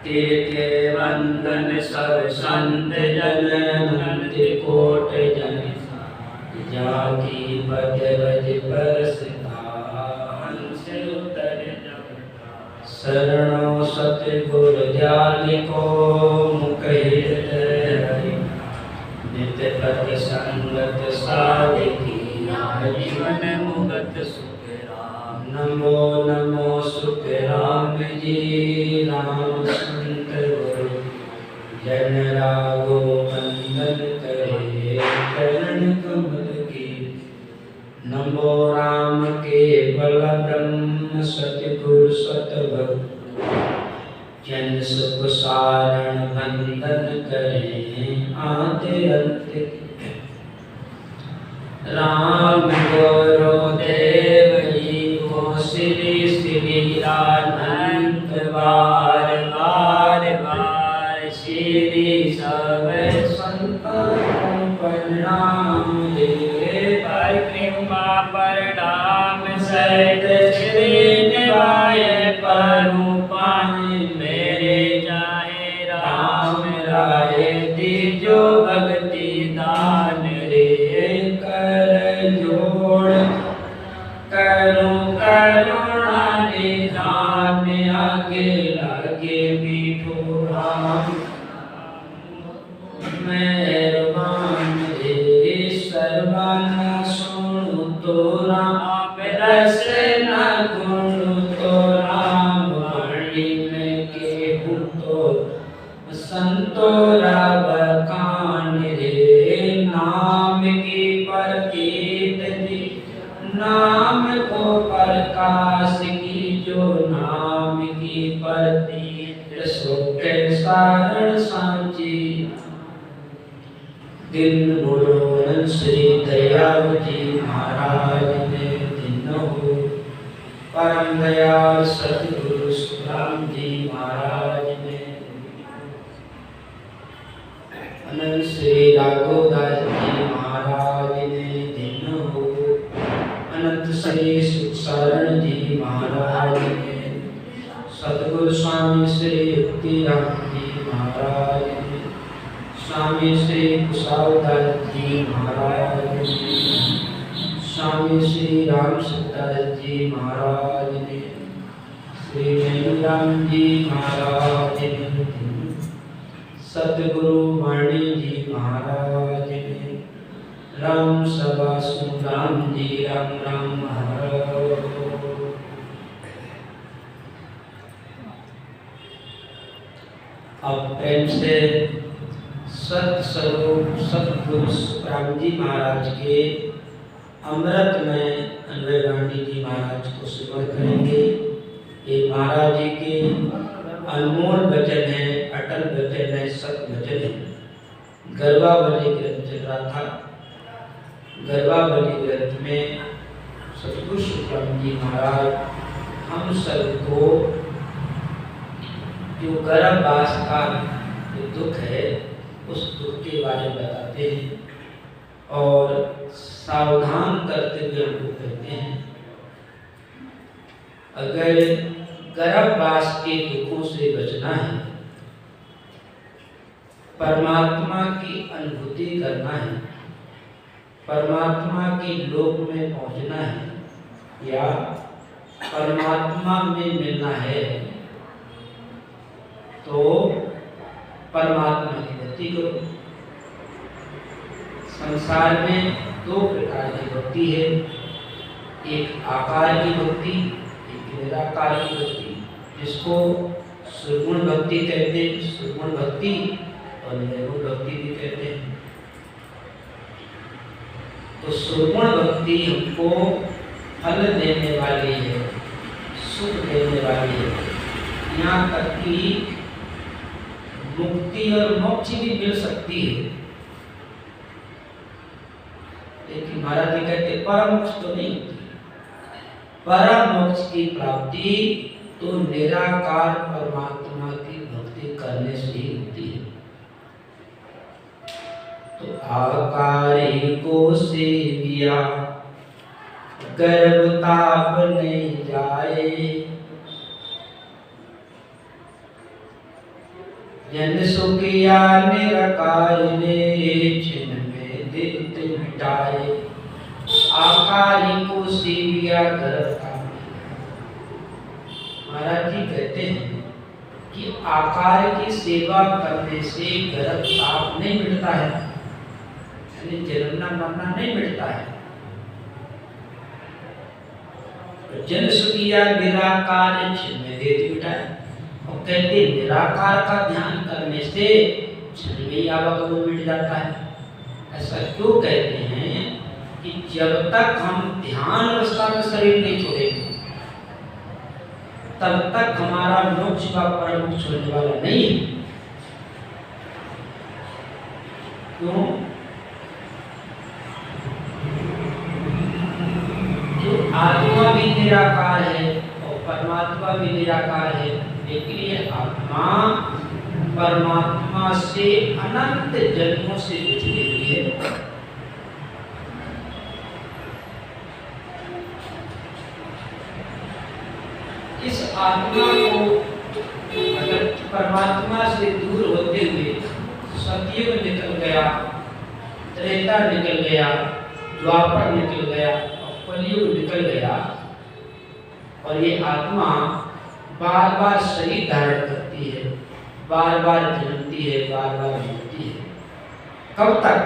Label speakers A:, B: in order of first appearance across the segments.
A: तीर्थे वंदन सब संत जन अनंत कोट जन जाति पद रज परसता हंस उतर शरणो सतगुर दयाल को मुख हृदय हरि नित पद संगत साधकी जीवन मुगत सुख राम। नमो नमो सुख राम जी राम संत गुरु जन रागो बंदन करे चरण कमल की। नमो राम के बल ब्रह्म सतगुरु सतभक्त जन सुख सारण बंदन करें आदि अंत। राम गुरु देव जी को श्री श्री अनंत बार बार बार श्री सब संतन प्रणाम दे कृपा प्रणाम सहित श्री निवाय परु पाए मेरे चाहे राम राय दीजो भक्ति दान रे कर जोड़ करूं करुणा निधान आगे लागे बीठो राम मेहरबान रे सर्वाना सुनु तो राम रस न गुण तो राम वाणी में केहू तो संतो रब कान रे नाम की प्रतीत दी नाम को प्रकाश की जो नाम की प्रतीत सुख सारण सांची। दिन मुड़ोन श्री दयाल जी महाराज ने दिनो परम दयाल सतगुरु सुखराम जी महाराज ने अनंत श्री राघवदास जी महाराज ने दिनो अनंत श्री सुखसारण जी महाराज ने सतगुरु स्वामी श्री युक्तिराम जी महाराज ने स्वामी श्री कुशालदास जी महाराज ने स्वामी श्री राम सत्तास जी महाराज ने श्री नैनराम जी महाराज ने सतगुरु वाणी जी महाराज ने राम सभा सुराम जी राम राम महाराज। अब प्रेम से सतस्वरूप सतगुरु सुखराम जी महाराज के अमृत में अन्वय वाणी जी महाराज को स्मरण करेंगे। ये महाराज जी के अनमोल वचन है, अटल वचन है, सत वचन है। गर्भावली ग्रंथ चल रहा था। गर्भावली ग्रंथ में सतगुरु सुखराम जी महाराज हम सबको जो गर्भवास का जो दुख है उस दुख के बारे में बताते हैं और सावधान करते हुए हमको कहते हैं अगर गर्भवास के दुखों से बचना है, परमात्मा की अनुभूति करना है, परमात्मा के लोक में पहुंचना है या परमात्मा में मिलना है तो परमात्मा की भक्ति करो। संसार में दो प्रकार की भक्ति है, एक आकार की भक्ति, एक निराकार की भक्ति, जिसको सुगुण भक्ति कहते हैं, सुगुण भक्ति और निर्गुण भक्ति भी कहते हैं। तो सुगुण भक्ति हमको फल देने वाली है, सुख देने वाली है, यहाँ तक कि मुक्ति और मोक्ष भी मिल सकती है। लेकिन महाराज जी कहते परम मोक्ष तो नहीं होती। परम मोक्ष की प्राप्ति तो निराकार परमात्मा की भक्ति करने से ही होती है। तो आकारी को सेविया गर्भ ताप नहीं जाए, जन सुखिया निराकार ने छिन्न में देते मिटाए, आकारी को सेविया गर्भता। महाराज जी कहते हैं कि आकार की सेवा करने से गर्भ ताप नहीं मिटता है, यानी जन्मना मरना नहीं मिटता है। जन सुखिया निराकार छिन्न में देते मिटाए, और कहते निराकार का ध्यान करने से क्षण में ही आवागमन मिट जाता है। ऐसा क्यों कहते हैं कि जब तक हम ध्यान अवस्था में शरीर नहीं छोड़ेंगे तब तक हमारा मोक्ष का परम मोक्ष होने वाला नहीं है। क्यों? जो आत्मा भी निराकार है और परमात्मा भी निराकार है, लेकिन ये आत्मा परमात्मा से अनंत जन्मों से जुड़ी हुई है। इस आत्मा को अगर परमात्मा से दूर होते हुए सतयुग निकल गया, त्रेता निकल गया, द्वापर निकल गया और कलयुग निकल गया, और ये आत्मा बार बार शरीर धारण करती है, बार बार जन्मती है, बार बार मरती है। कब तक?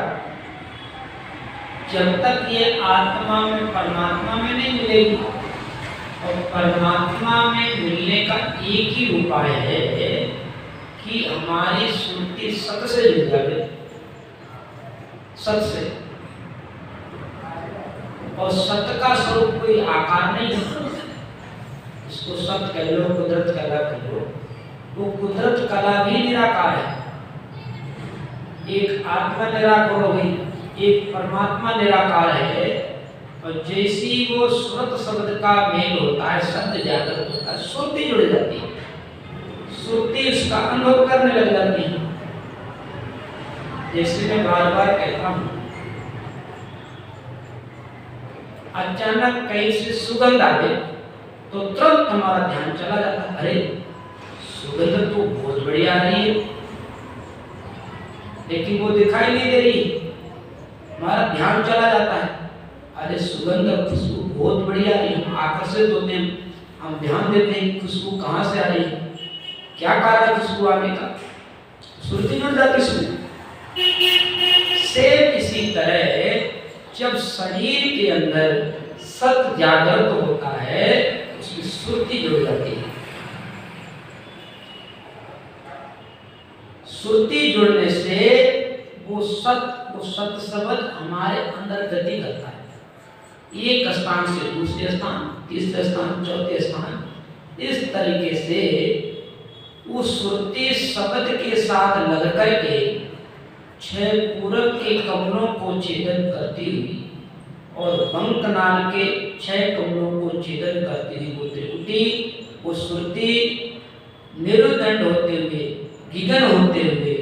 A: जब तक ये आत्मा में परमात्मा में नहीं मिलेगी। और परमात्मा में मिलने का एक ही उपाय है कि हमारी सुरती सत से जुड़ जाए, सत से। और सत का स्वरूप कोई आकार नहीं है, इसको सत कह लो, कुदरत कला कह लो, वो कुदरत कला भी निराकार है। एक आत्मा निराकार हो गई, एक परमात्मा निराकार है। और जैसी वो सुरत शब्द का मेल होता है, शब्द जागृत होता है, सुरती जुड़ जाती है, सुरती उसका अनुभव करने लग जाती है। जैसे मैं बार बार कहता हूँ, अचानक कहीं से सुगंध आवे तो तुरंत हमारा ध्यान चला जाता है, अरे सुगंध तो बहुत बढ़िया आ रही है, लेकिन वो दिखाई नहीं दे रही, हमारा ध्यान चला जाता है, अरे सुगंध खुशबू बहुत बढ़िया आ रही है, हम आकर्षित होते हैं, हम ध्यान देते हैं खुशबू कहाँ से आ रही है, क्या कारण है खुशबू आने का, सुरती जुड़ जाती है। सेम इसी तरह जब शरीर के अंदर सत जागृत होता है, उसकी सुरती जुड़ जाती है। सुरती जुड़ने से वो सत शब्द हमारे अंदर गति करता है, एक स्थान से दूसरे स्थान, तीसरे स्थान, चौथे स्थान, इस तरीके से उस सुरती शब्द के साथ लग करके छह पूरब के कमलों को छेदन करती हुई और बंकनाल के छह कमलों को छेदन करती हुई वो त्रिकुटी, वो सुरती निरुदंड होते हुए, गिगन होते हुए,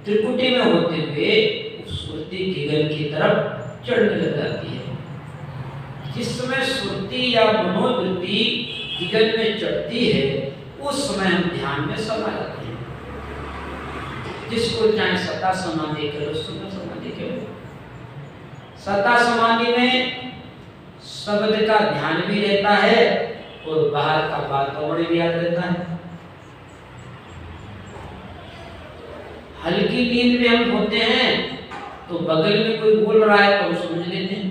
A: त्रिकुटी में होते हुए उस सुरती गिगन की तरफ चढ़ने लग जाती है। जिस समय सुरती या मनोवृत्ति गिगन में चढ़ती है, उस समय हम ध्यान में समा जाते हैं। जिसको चाहे सता समाधि करो, सुनो समाधि करो। सता समाधि में शब्द का ध्यान भी रहता है और बाहर का वातावरण भी याद रहता है। हल्की नींद में हम होते हैं तो बगल में कोई बोल रहा है तो हम समझ लेते हैं,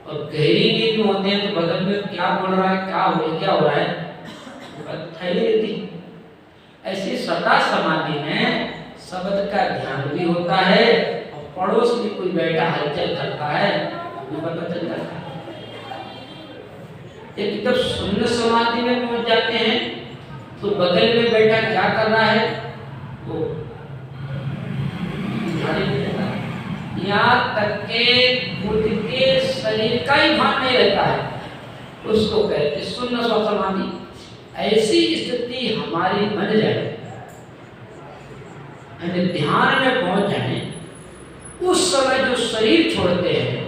A: और गहरी नींद में होते हैं तो बगल में क्या बोल रहा है, क्या हो रहा है, थैली रहती। ऐसी सता समाधि में शब्द का ध्यान भी होता है और पड़ोस में कोई बैठा हलचल करता है तो पता चल जाता है। एक जब शून्य समाधि में पहुंच जाते हैं तो बगल में बैठा क्या कर रहा है वो यहाँ तक के खुद के शरीर का ही भान नहीं रहता है, उसको कहते शून्य समाधि। ऐसी स्थिति हमारी बन जाए, ध्यान में पहुंच जाए, उस समय जो शरीर छोड़ते हैं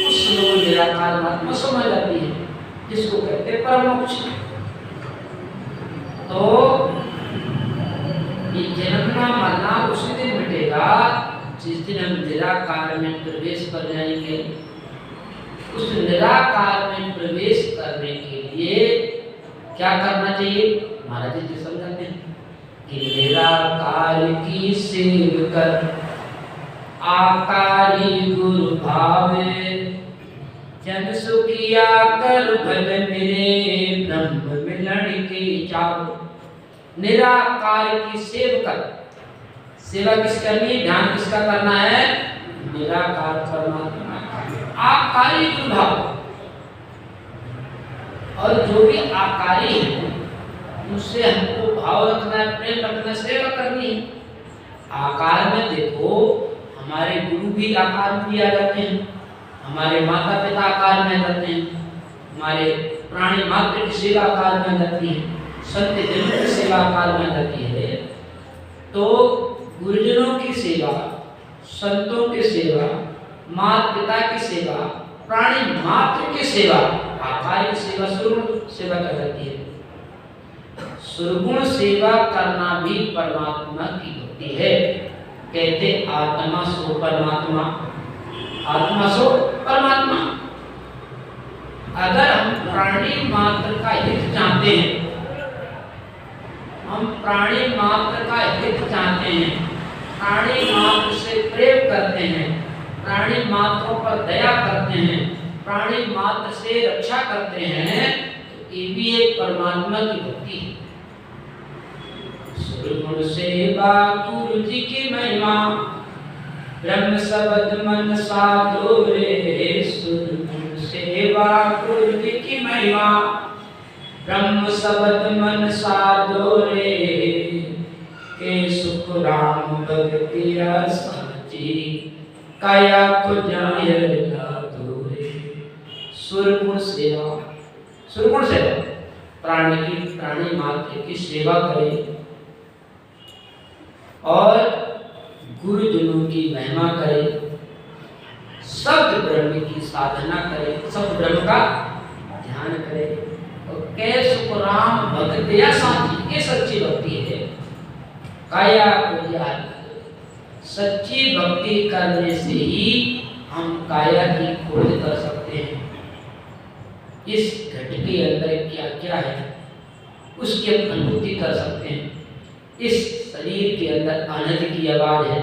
A: उस समय वो निराकार आत्मा समझ जाती है, जिसको कहते हैं परम मोक्ष। तो ये जन्म जन्मना मरना उसी दिन मिटेगा जिस दिन हम निराकार में प्रवेश कर जाएंगे। उस निराकार में प्रवेश करने के लिए क्या करना चाहिए? महाराज जी समझाते हैं कि निराकार की सेव कर आकारी गुरु भावे, जन सुखिया कर भल मेरे ब्रह्म मिलन की चाव। निराकार की सेव कर, सेवा किस करनी है? ध्यान किसका करना है? निराकार परमात्मा। आकारी गुरु भाव, और जो भी आकारी है उससे हमको भाव रखना है, प्रेम रखना, सेवा करनी है। आकार में देखो, हमारे गुरु भी आकार में भी आ जाते हैं, हमारे माता पिता आकार में आ जाते हैं, हमारे प्राणी मात्र की सेवा आकार में आ जाती है, संत जन की सेवा आकार में आ जाती है। तो गुरुजनों की सेवा, संतों की सेवा, माता पिता की सेवा, प्राणी मात्र की सेवा, आकार की सेवा सुरगुण सेवा कहलाती है। सुरगुण सेवा करना भी परमात्मा की भक्ति है। कहते आत्मा सो परमात्मा, आत्मा सो परमात्मा। अगर हम प्राणी मात्र का हित चाहते हैं, हम प्राणी मात्र का हित चाहते हैं, प्राणी मात्र से प्रेम करते हैं, प्राणी मात्रों पर दया करते हैं, प्राणी मात्र से रक्षा करते हैं, तो ये भी एक परमात्मा की भक्ति है। सुरगुण सेवा गुरु जी की महिमा, ब्रह्म शब्द मन साधो रे। सुरगुण सेवा गुरु जी की महिमा, ब्रह्म शब्द मन साधो रे। के सुख राम भक्ति साची, काया को जाय लादो रे। सुरगुण सेवा, सुरगुण सेवा प्राणी की, प्राणी मात्र की सेवा करें और गुरुजनों की महिमा करें, शब्द ब्रह्म की साधना करें, शब्द ब्रह्म का ध्यान करें। और कै सुख राम भक्तिया साची, ये सच्ची भक्ति है। काया को याद, सच्ची भक्ति करने से ही हम काया की खोज कर सकते हैं। इस घट के अंदर क्या क्या है उसकी हम अनुभूति कर सकते हैं। इस शरीर के अंदर आनंद की आवाज है,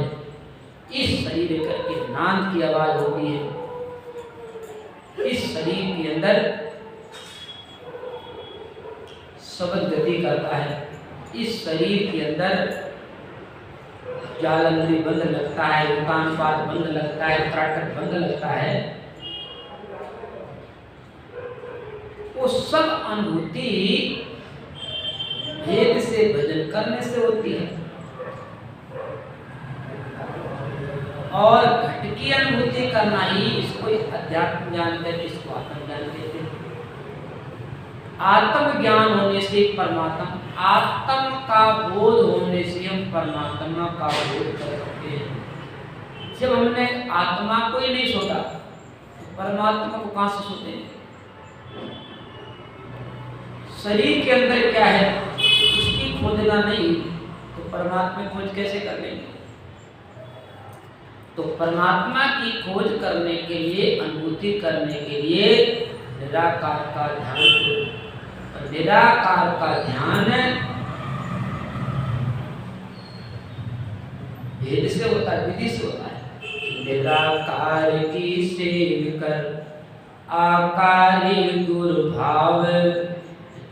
A: इस शरीर करके नाद की आवाज होती है, इस शरीर के अंदर शब्द गति करता है, इस शरीर के अंदर जालंधरी बंद लगता है, उतानपात बंद लगता है, त्राटक बंद लगता है। वो सब अनुभूति भेद से भजन करने से होती है। और घट की अनुभूति करना ही इसको अध्यात्म ज्ञान कहते हैं, इसको आत्मज्ञान कहते हैं। आत्म ज्ञान होने से परमात्मा, आत्म का बोध होने से हम परमात्मा का बोध कर सकते हैं। जब हमने आत्मा को ही नहीं सोचा तो परमात्मा को कहां से सोते हैं? शरीर के अंदर क्या है उसकी खोजना नहीं तो परमात्मा खोज कैसे कर लेंगे? तो परमात्मा की खोज करने के लिए, अनुभूति करने के लिए निराकार का ध्यान करो। और निराकार का ध्यान भेद से होता है, विधि से होता है। निराकार की सेव कर आकारी गुरु भाव,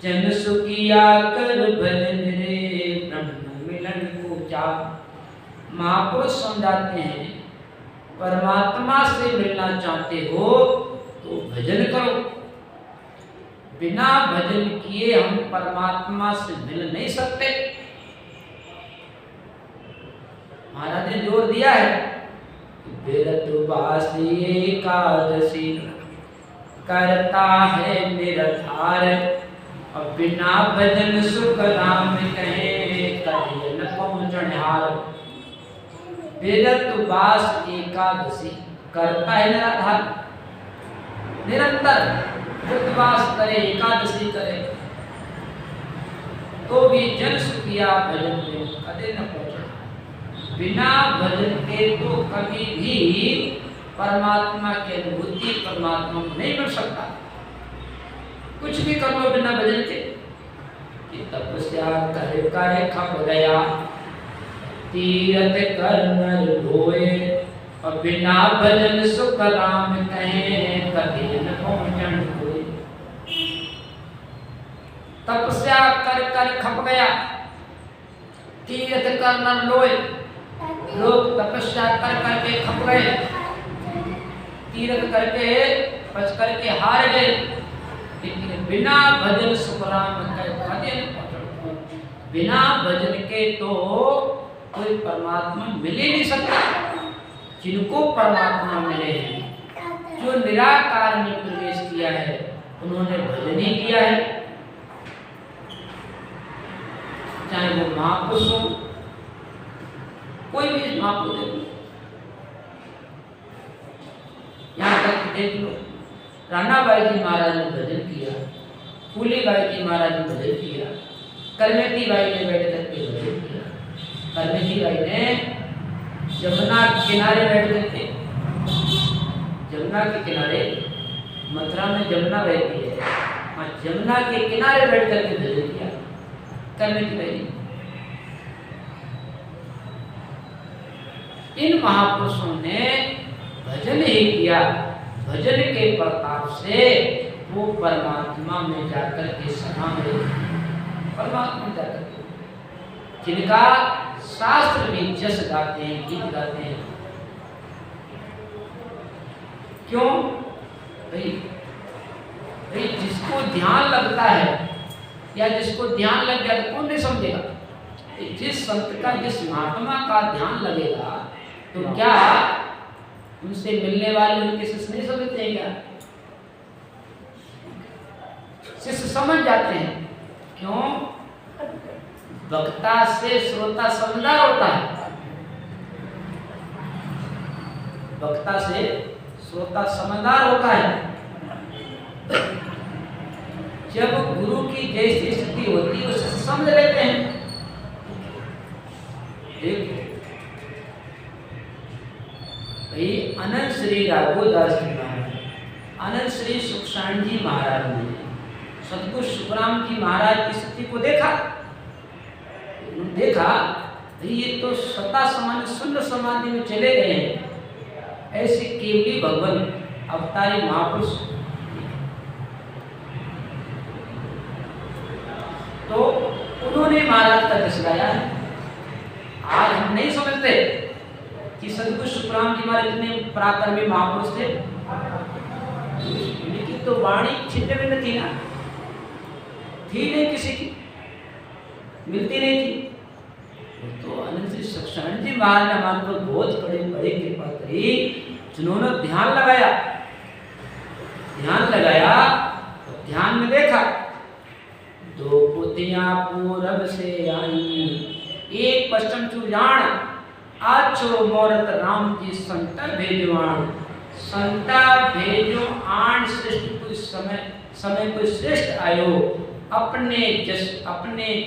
A: जन सुखिया कर भजन रे ब्रह्म मिलन को चाव। महापुरुष समझाते हैं परमात्मा से मिलना चाहते हो तो भजन करो। बिना भजन किए हम परमात्मा से मिल नहीं सकते। महाराज ने जोर दिया है बिरतुबासी एकादशी करता है निरधार, और बिना भजन सुख राम कहे कहे न पहुंचन हार। बिरतुबास एकादशी करता है निराधार, निरंतर उपवास करे, एकादशी करे, तो भी जन सुखिया भजन में कदे न पहुंचे।
B: बिना भजन के तो कभी भी परमात्मा की अनुभूति परमात्मा को नहीं मिल सकता। कुछ भी कर लो बिना भजन के, कि तपस्या कर कर खप गया, तीरथ कर नर ढोए, और बिना भजन सुख राम कहें, कभी न पहुंचन कोई। तपस्या कर कर खप गया, तीरथ कर नर लोए, लोग तपस्या कर करके खप गए, तीरथ करके बच करके हार गए, लेकिन बिना भजन सुख राम कहें कभी न पहुंचन। बिना भजन के तो कोई परमात्मा मिल ही नहीं सकता। जिनको परमात्मा मिले हैं, जो निराकार में प्रवेश किया है, उन्होंने भजन ही किया है। चाहे वो महापुरुष हो, कोई भी महापुरुष देख लो, यहाँ तक देख लो, राणाबाई जी महाराज ने भजन किया, फूलीबाई जी महाराज ने भजन किया, करमेती बाई ने बैठ करके भजन किया। करमेती बाई ने जमुना के किनारे बैठ गए थे, जमुना के किनारे, मथुरा में जमुना बहती है, और जमुना के किनारे बैठ करके भजन किया करमेती बाई ने। इन महापुरुषों ने भजन ही किया, भजन के प्रताप से वो परमात्मा में जाकर के समा गए, परमात्मा में जाकर के, जिनका शास्त्र भी जस गाते हैं, गीत गाते हैं। क्यों भाई? भाई जिसको ध्यान लगता है, या जिसको ध्यान लग गया तो कौन नहीं समझेगा? जिस संत का, जिस महात्मा का ध्यान लगेगा, तो क्या उनसे मिलने वाले उनके शिष्य नहीं समझते हैं क्या? शिष्य समझ जाते हैं। क्यों? वक्ता से श्रोता समझदार होता है, वक्ता से श्रोता समझदार होता है। जब गुरु की जैसी स्थिति होती है, उसे समझ लेते हैं। भाई अनंत श्री राघोदास जी महाराज, अनंत श्री सुखसाण जी महाराज ने सतगुरु सुखराम जी महाराज की स्थिति को देखा, ये तो सता समान शून्य समाधि में चले गए हैं। ऐसे केवली भगवान अवतारी महापुरुष, तो उन्होंने महाराज का जस गाया है। आज हम नहीं समझते कि सतगुरु सुखराम जी महाराज इतने पराक्रमी महापुरुष थे, लेकिन तो वाणी छिन्न भिन्न थी ना, थी नहीं, किसी की मिलती नहीं थी। तो अनंत श्री सुखसाण जी महाराज ने हमारे पर बहुत बड़े कृपा करी, जिन्होंने ध्यान लगाया, तो ध्यान में देखा, दो पुतियां पूरब से आई, एक पश्चिम चुजान, आछो मोरत राम जी संता भेजवान। संता भेजो आन श्रेष्ठ कोई समय कोई श्रेष्ठ आयो, अपने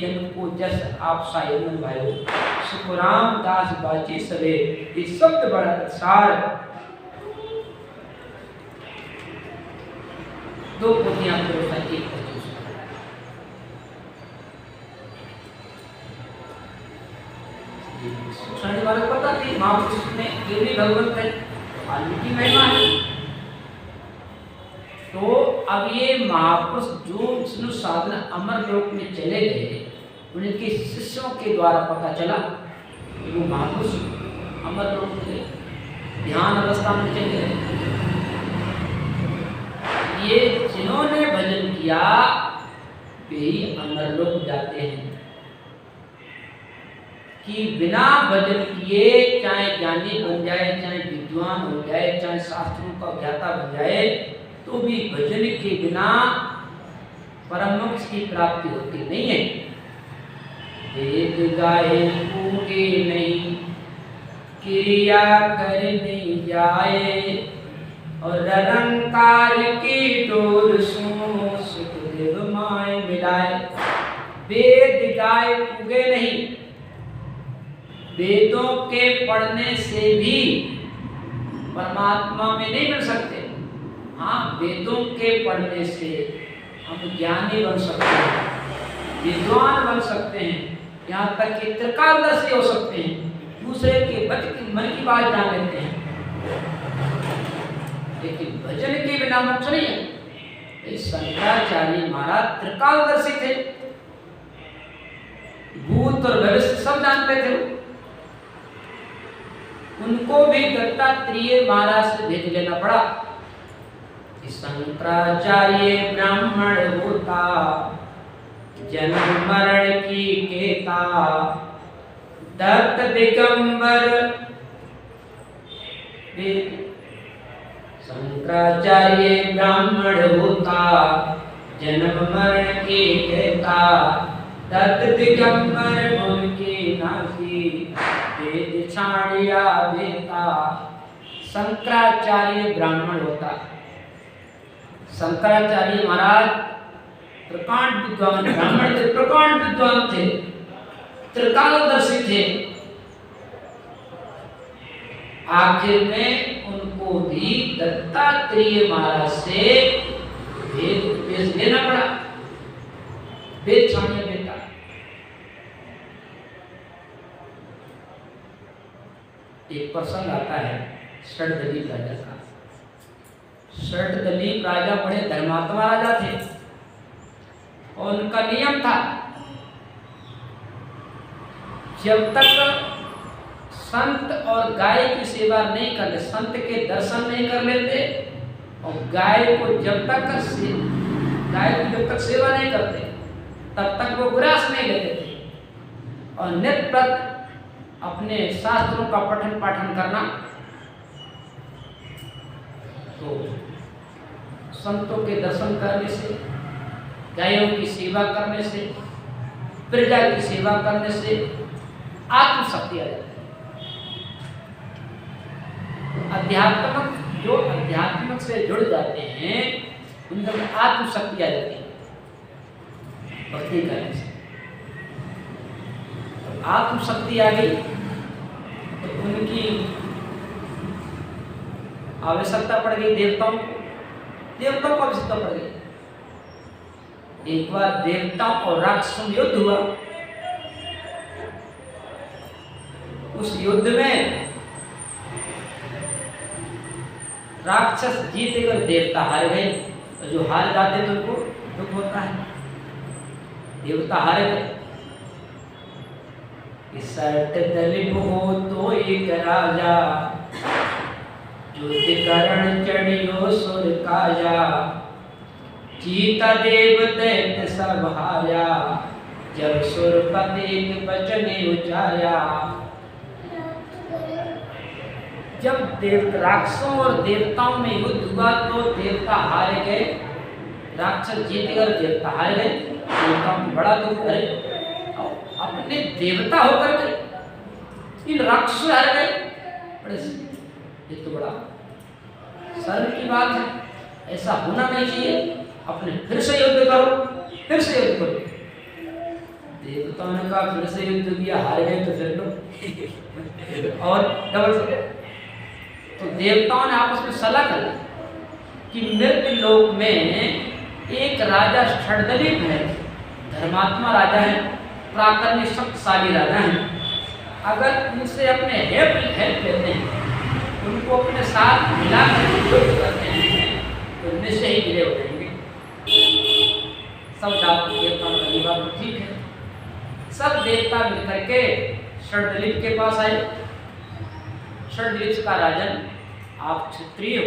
B: जन को जस आप सायन भायो। सुखराम दास बाची सवे, ये शब्द बड़ा सार। दो पोतियां पुरुष, एक पच्चीस। सुखसाण जी महाराज पता थी महापुरुष ने केवली भगवंत है, वाल्मीकि महिमा है। तो अब ये महापुरुष जो विष्णु साधना अमर लोक में चले गए, उनके शिष्यों के द्वारा पता चला कि वो महापुरुष अमर लोक में ध्यान अवस्था में चले गए। ये जिन्होंने भजन किया वे ही अमर लोक जाते हैं। कि बिना भजन किए चाहे ज्ञानी बन जाए, चाहे विद्वान हो जाए, चाहे शास्त्रों का ज्ञाता बन जाए, तो भी भजन के बिना परम मोक्ष की प्राप्ति होती नहीं है। वेद गाए पूगे नहीं, क्रिया कर नहीं जाए, और निरंकार की डोर सुनो सुखदेव माए मिलाए। वेद गाए पूगे नहीं, वेदों के पढ़ने से भी परमात्मा में नहीं मिल सकते। हाँ, वेदों के पढ़ने से हम ज्ञानी बन सकते हैं, विद्वान बन सकते हैं, यहाँ तक कि त्रिकालदर्शी हो सकते हैं, दूसरे के मन की बात जान लेते हैं। लेकिन भजन के बिना मोक्ष नहीं है। शंकराचार्य महाराज त्रिकालदर्शी थे, भूत और भविष्य सब जानते थे। उनको भी दत्तात्रेय महाराज से भेज लेना पड़ा कि शंकराचार्य ब्राह्मण होता, जन्म मरण की केता, दत्त दिगंबर। शंकराचार्य ब्राह्मण होता, जन्म मरण की केता, दत्त दिगंबर उनके नासी, वेद छाड़िया बेता। शंकराचार्य ब्राह्मण होता। शंकराचार्य महाराज प्रकांड विद्वान ब्राह्मण थे, प्रकांड विद्वान थे, त्रिकालदर्शी थे। आखिर में उनको भी दत्तात्रेय महाराज से वेद उपदेश लेना पड़ा, वेद छाड़िया बेटा। एक प्रसंग आता है षडदलीप राजा का। षडदलीप राजा बड़े धर्मात्मा राजा थे और उनका नियम था, जब तक संत और गाय की सेवा नहीं कर ले, संत के दर्शन नहीं कर लेते और गाय की जब तक सेवा नहीं करते तब तक वो ग्रास नहीं लेते थे। और नित्य अपने शास्त्रों का पठन पाठन करना, तो संतों के दर्शन करने से, गायों की सेवा करने से, प्रजा की सेवा करने से आत्मशक्ति आ जाती है। जो अध्यात्मक से जुड़ जाते हैं उनमें आत्मशक्ति आ जाती है भक्ति करने से। आत्मशक्ति आ गई तो उनकी आवश्यकता पड़ गई देवताओं को आवश्यकता पड़ गई। एक बार देवताओं और राक्षसों में युद्ध हुआ। उस युद्ध में राक्षस जीते कर देवता हार गए, और जो हार जाते तो उनको दुख होता है। देवता हार गए। षडदलीप हो तो एक राजा, युद्ध करण चढ़ियो सुर काजा, चीता देव दैत्य सब हारा, जब सुरपति एक वचन उचारा। जब राक्षसों और देवताओं में युद्ध हुआ तो देवता हार गए, राक्षस जीतकर देवता हार गए। देवताओं को बड़ा दुख है, अपने देवता होकर के इन राक्षस हार गए। बड़े ये तो बड़ा शर्म की बात है, ऐसा होना नहीं चाहिए। अपने फिर से युद्ध करो, फिर से युद्ध करो। देवताओं ने कहा फिर से युद्ध किया, हार गए तो फिर लो और डबल। तो देवताओं ने आपस में सलाह कर कि मृत्यु लोक में एक राजा षडदलीप है, धर्मात्मा राजा है, प्राकर्मी शक्तिशाली राजा है। अगर उनसे अपने हेल्प लेते हैं, उनको अपने साथ मिलाकर युद्ध करते हैं तो निश्चय ही विजय हो जाएंगे। सब देवताओं का विवाद ठीक है। सब देवता मिलकर के षडदलीप के पास आए। षडदलीप का राजन, आप क्षत्रिय हो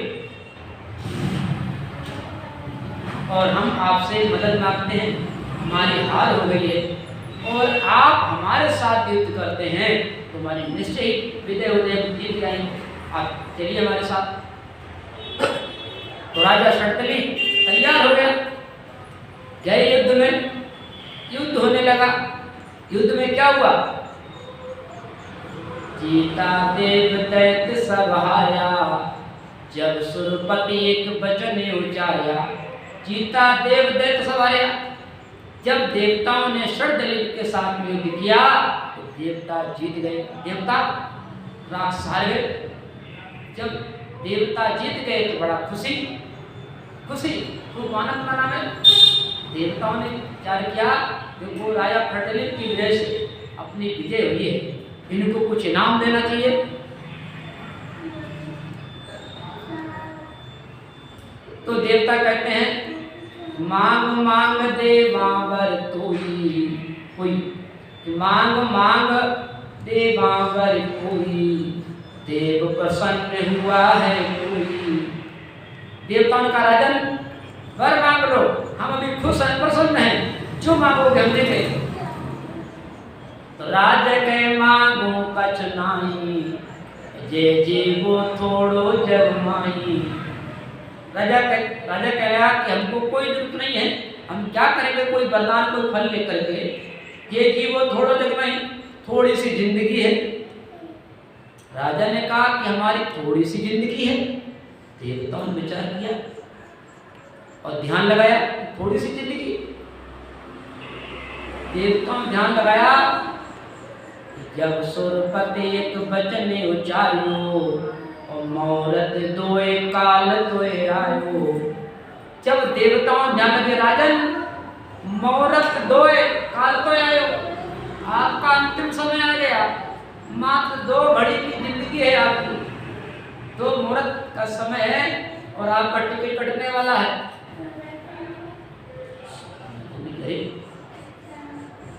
B: और हम आपसे मदद मांगते हैं, हमारी हार हो गई है और आप हमारे साथ युद्ध करते हैं तो हमारी निश्चय ही विजय हो जाएगी, जीत जाएंगे। आप चलिए हमारे साथ। तो राजा षडदलीप तैयार हो गया, गए युद्ध में। युद्ध होने लगा। युद्ध में क्या हुआ? जीता देव दैत्य सब हारा, जब सुरपति एक वचन उचारा। जीता देव दैत्य सब हारा। जब देवताओं ने षडदलीप के साथ में युद्ध किया तो देवता जीत गए, देवता राक्षस हार गए। जब देवता जीत गए तो बड़ा खुशी खूब आनंद मना में। देवताओं ने विचार किया कि वो राजा खटलिन की वजह से अपनी विजय हुई है, इनको कुछ इनाम देना चाहिए। तो देवता कहते हैं मांग मांग दे बाबर कोई, मांग मांग दे बाबर कोई, देव प्रसन्न हुआ है कोई। देवताओं ने कहा राजन वर मांग लो, हम अभी खुश हैं, प्रसन्न हैं, जो मांगोगे हम देंगे। तो राजा के मांगो कछ नाही, जे जीवो थोड़ो जग माही। राजा कह रहा कि हमको कोई जरूरत नहीं है, हम क्या करेंगे, कोई वरदान कोई फल लेकर के, ये जीवो थोड़ो जग माही, थोड़ी सी जिंदगी है। राजा ने कहा कि हमारी थोड़ी सी जिंदगी है। देवताओं ने विचार किया और ध्यान लगाया, थोड़ी सी जिंदगी। देवताओं ने ध्यान लगाया, जब सुरपति एक वचन उचारियो, और मौरत दोए काल दोए आयो। जब देवताओं ध्यान लगे राजन मौरत दोए काल दोए आयो, आपका अंतिम समय आ गया, मात्र 2 घड़ी की जिंदगी है आपकी, 2 मुहूर्त का समय है और आपका टिकट कटने वाला है।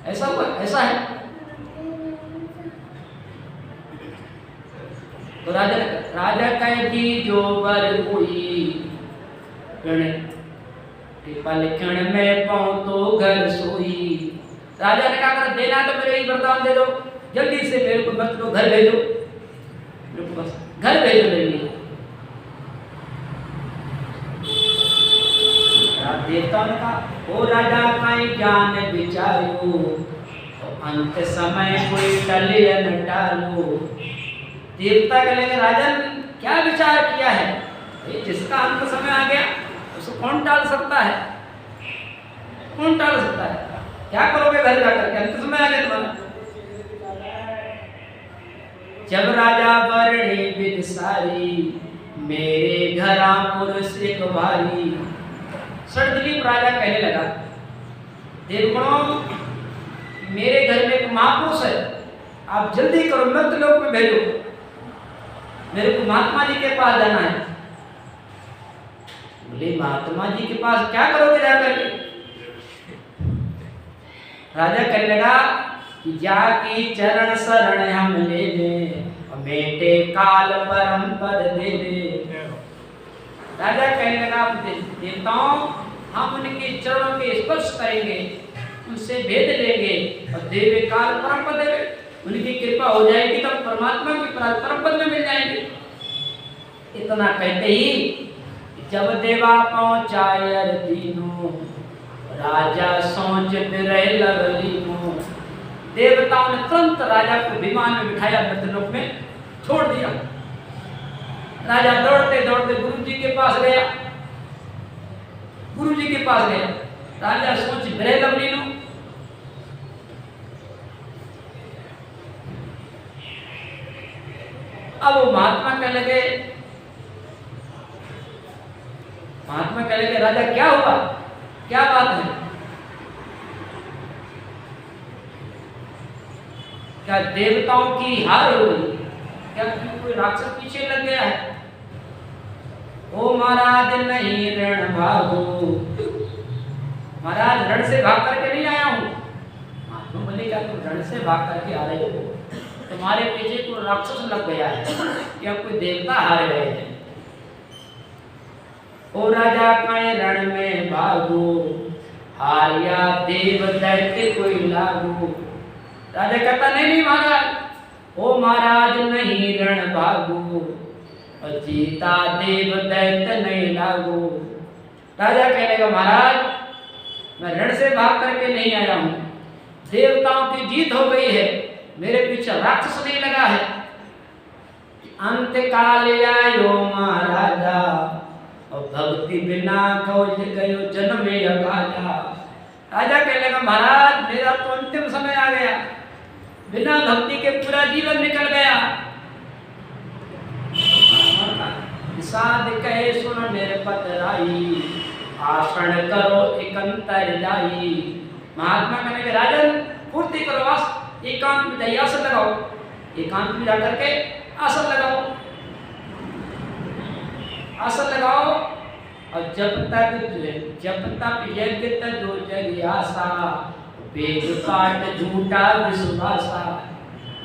B: ऐसा हुआ, ऐसा है। तो राजा कहती जो बर हुई, पल क्षण में पाऊं तो घर सोई। राजा ने कहा कर देना तो मेरे ही वरदान दे दो, जल्दी से मेरे को मत लो, घर भेजो, मेरे को बस घर भेजो मेरे लिए। देवता ने कहा ओ राजा काई ज्ञान विचारो, तो अंत समय कोई टले न टालो। देवता कहेंगे राजन क्या विचार किया है, जिसका अंत समय आ गया उसको कौन टाल सकता है, कौन टाल सकता है, क्या करोगे घर जाकर के, अंत समय आ गया तुम्हारा। जब राजा बरणी विद सारी, मेरे घरा पुरुष एक भारी। दिलीप राजा कहने लगा देवगणों मेरे घर में एक महापुरुष है, आप जल्दी करो मृत लोक में भेजो, मेरे को महात्मा जी के पास जाना है। बोले महात्मा जी के पास क्या करोगे जाकर के। राजा कहने लगा कि जाकी चरण शरण हम ले ले, बेटे काल परम पद दे दे। राजा कहने लगा देवताओं हम उनके चरणों के स्पर्श करेंगे, उनसे भेद लेंगे और देवे काल परम पद देवे, उनकी कृपा हो जाएगी तब परमात्मा की परम पद में मिल जाएंगे। इतना कहते ही जब देवा पहुंचाए दीनो, राजा सोच रहे लगलीनो। देवताओं ने तुरंत राजा को विमान में बिठाया, मृतलोक में छोड़ दिया। राजा दौड़ते दौड़ते गुरु जी के पास गया, गुरु जी के पास गया। राजा सोच रहे लगलीनो, अब वो महात्मा कहने लगे, महात्मा कहने लगे राजा क्या हुआ, क्या बात है, क्या देवताओं की हार हो गई, क्या कोई राक्षस पीछे लग गया है। ओ महाराज नहीं रण भागो, महाराज रण से भाग करके नहीं आया हूं। महात्मा बोले क्या तुम रण से भाग करके आ रहे हो, तुम्हारे पीछे कोई राक्षस लग गया है या कोई देवता हार गए हैं। ओ राजा कहे रण में भागो, हारिया देव दैत्य कोई लागो। राजा कहता नहीं नहीं महाराज, ओ महाराज नहीं रण भागो, और जीता देव दैत्य नहीं लागो। राजा कहने का महाराज मैं रण से भाग करके नहीं आया हूं, देवताओं की जीत हो गई है, मेरे पीछे राक्षस नहीं लगा है। अंत काल आयो महाराजा, और भक्ति बिना खोज गयो जन्म में अकाजा। राजा कहने लगा महाराज मेरा तो अंतिम समय आ गया, बिना भक्ति के पूरा जीवन निकल गया। साध कहे सुन निरपत राई, आसन करो एकंतर जाई। महात्मा कहने के राजन पूर्ति करो, एकांत में जाइए, आसन लगाओ, एकांत में जाकर के आसन लगाओ, आसन लगाओ। और जब तक यज्ञ जो जग आशा, वेद पाठ झूठा विश्वासा।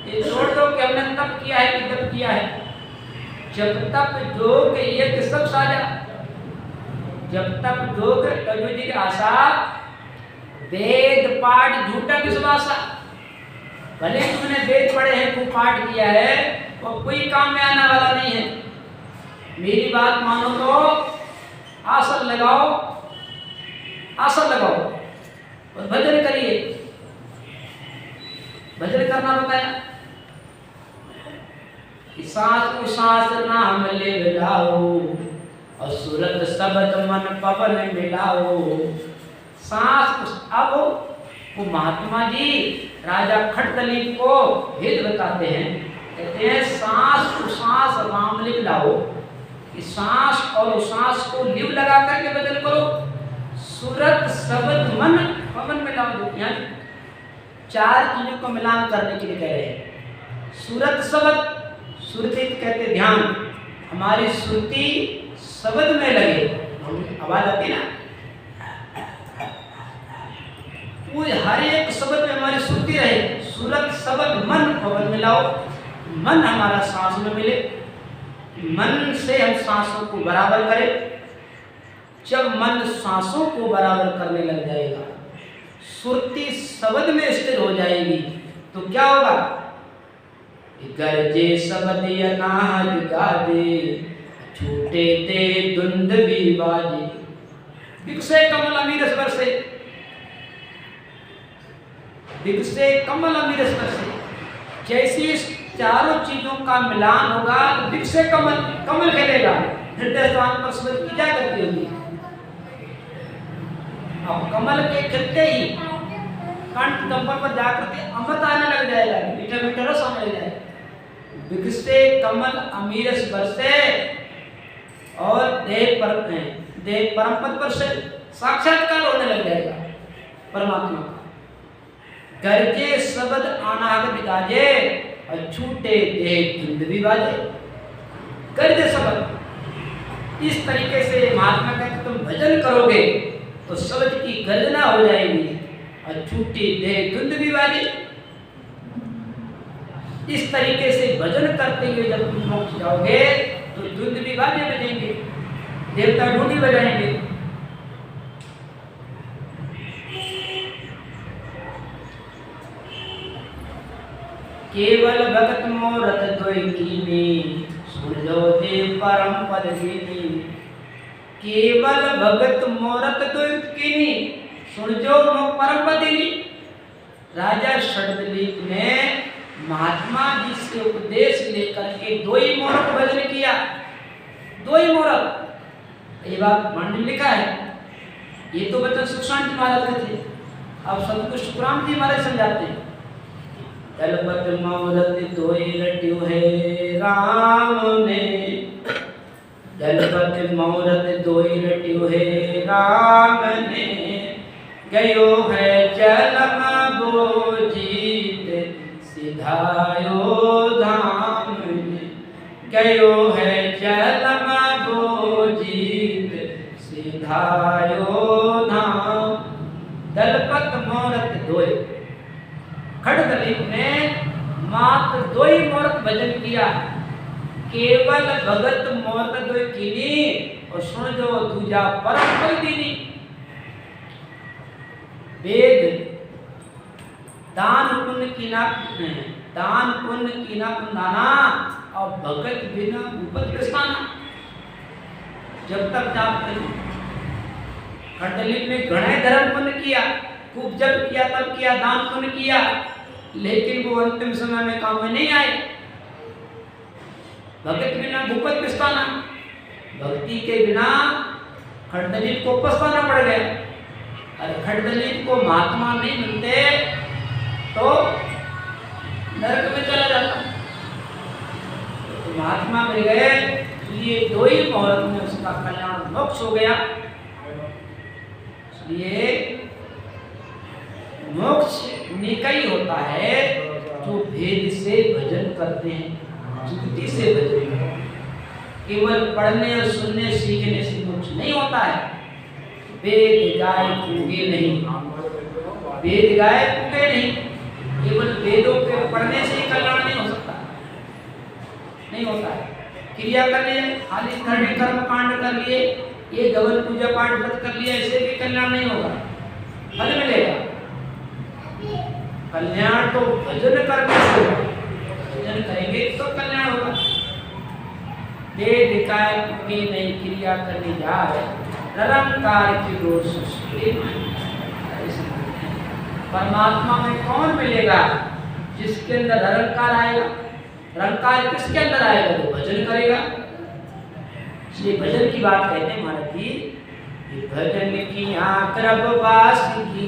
B: ये छोड़ दो कि हमने तब किया है कि जब किया है। जब तक जोग यज्ञ सब साझा, जब तक जोग कलयुग की आशा, वेद पाठ झूठा विश्वासा। भले तुमने वेद पढ़े हैं, को पाठ किया है, और कोई काम में आने वाला नहीं है। मेरी बात मानो तो आसन लगाओ, आसन लगाओ और भजन करिए। भजन करना बताया, सांस को सांस नाम ले मिलाओ, और सूरत शब्द मन पवन मिलाओ। सांस को, अब वो महात्मा जी राजा खटदलीप को भेद बताते हैं, कहते हैं सांस को सांस राम ले मिलाओ। इस सांस और सांस को लिव लगा करके बदल करो। सूरत शब्द मन पवन मिलाओ। यहाँ चार चीजों को मिलान करने के लिए कह रहे हैं। सूरत शब्द, सुरति कहते ध्यान, हमारी श्रुति शब्द में लगे, आवाज आती ना, वो हर एक शब्द में हमारी श्रुति रहे। सूरत शब्द मन पवन मिलाओ, मन हमारा सांस में मिले, मन से हम सांसों को बराबर करें। जब मन सांसों को बराबर करने लग जाएगा, सुरती शब्द में स्थिर हो जाएगी, तो क्या होगा? गरजे शब्द अनाज गादे, छूटे ते धुंध भी बाजे। विकसे कमल अमीर स्वर से, विकसे कमल अमीर स्वर से। जैसी चारों चीजों का मिलान होगा तो विकसे कमल, कमल खेलेगा। हृदय स्थान पर सूरज की क्या करती होगी? अब कमल के खिलते ही कंठ कंपन पर जाकर के अमृत आने लग जाएगा, मीठा मीठा रस आने लग जाएगा। विकसे कमल अमीर स्वर से, और देह परम पद पर से साक्षात्कार होने लग जाएगा परमात्मा का। गरजे शब्द अनाहत बिगाजे, और छूटे देह धुंध भी बाजे। गरजे शब्द, इस तरीके से महात्मा कहते तुम भजन करोगे तो शब्द की गर्जना हो जाएगी, और छूटी देह धुंध भी बाजे। इस तरीके से भजन करते हुए जब तुम मोक्ष जाओगे तो धुंध भी बाजे बजेंगे, देवता ढूंढी बजाएंगे। केवल भगत मोरत दोई कीनी, सुन लो देव परम पद कीनी। केवल भगत मोरत दोई कीनी, सुन जो परम पद कीनी। राजा षडदलीप ने महात्मा जी से उपदेश लेकर के दो ही मोरत भजन किया, दो ही मोरत। ये बात मंडल लिखा है, ये तो बच्चन सुखशांत जी महाराज के थे, अब सबको शुक्राम जी महाराज समझाते हैं। दलपत मोरत दोई रट्यु है राम ने, दलपत मोरत दोई रट्यु है राम ने। गयो है जलम बोजीत, सिधायो धाम ने। गयो है जलम बोजीत, सिधायो धाम। दलपत मोरत दोई, खटदलीप ने मात्र दो ही मोरत भजन किया। केवल भगत मोरत दोई कीनी, और सुन जो दूजा परम पद दीनी। वेद दान पुण्य की ना, दान पुण्य की ना पुण्यना, और भगत बिना उपद प्रस्थाना। जब तक जाप खटदलीप ने घणे धर्म पुण्य किया, खूब जब किया तब किया, दान पुण्य किया, लेकिन वो अंतिम समय में काम में नहीं आए। भगत बिना भूपत पछताना, भक्ति के बिना खटदलीप को पछताना पड़ गया। अरे खटदलीप को महात्मा नहीं मिलते तो मुहूर्त में उसका कल्याण मोक्ष हो गया। इसलिए मोक्ष निकई होता है जो भेद से भजन करते हैं, जुक्ति से भजन करते हैं। केवल पढ़ने और सुनने सीखने से मोक्ष नहीं होता है। वेद गाय फूके नहीं, वेद गाय फूके नहीं, केवल वेदों के पढ़ने से ही कल्याण नहीं हो सकता, नहीं होता है। क्रिया कर लिए, खाली कर्म कांड कर लिए, ये गवन पूजा पाठ व्रत कर लिया, इससे भी कल्याण नहीं होगा, फल मिलेगा। कल्याण तो भजन करने से होगा, भजन करेंगे तो कल्याण होगा। वेद गाय फूके नहीं, क्रिया करने जा रहे निरंकार की डोर से परमात्मा में कौन मिलेगा? जिसके अंदर निरंकार आएगा। निरंकार किसके अंदर आएगा? तो भजन करेगा। इसलिए भजन की बात कहते हैं महाराज जी, भजन की आक्रब वास की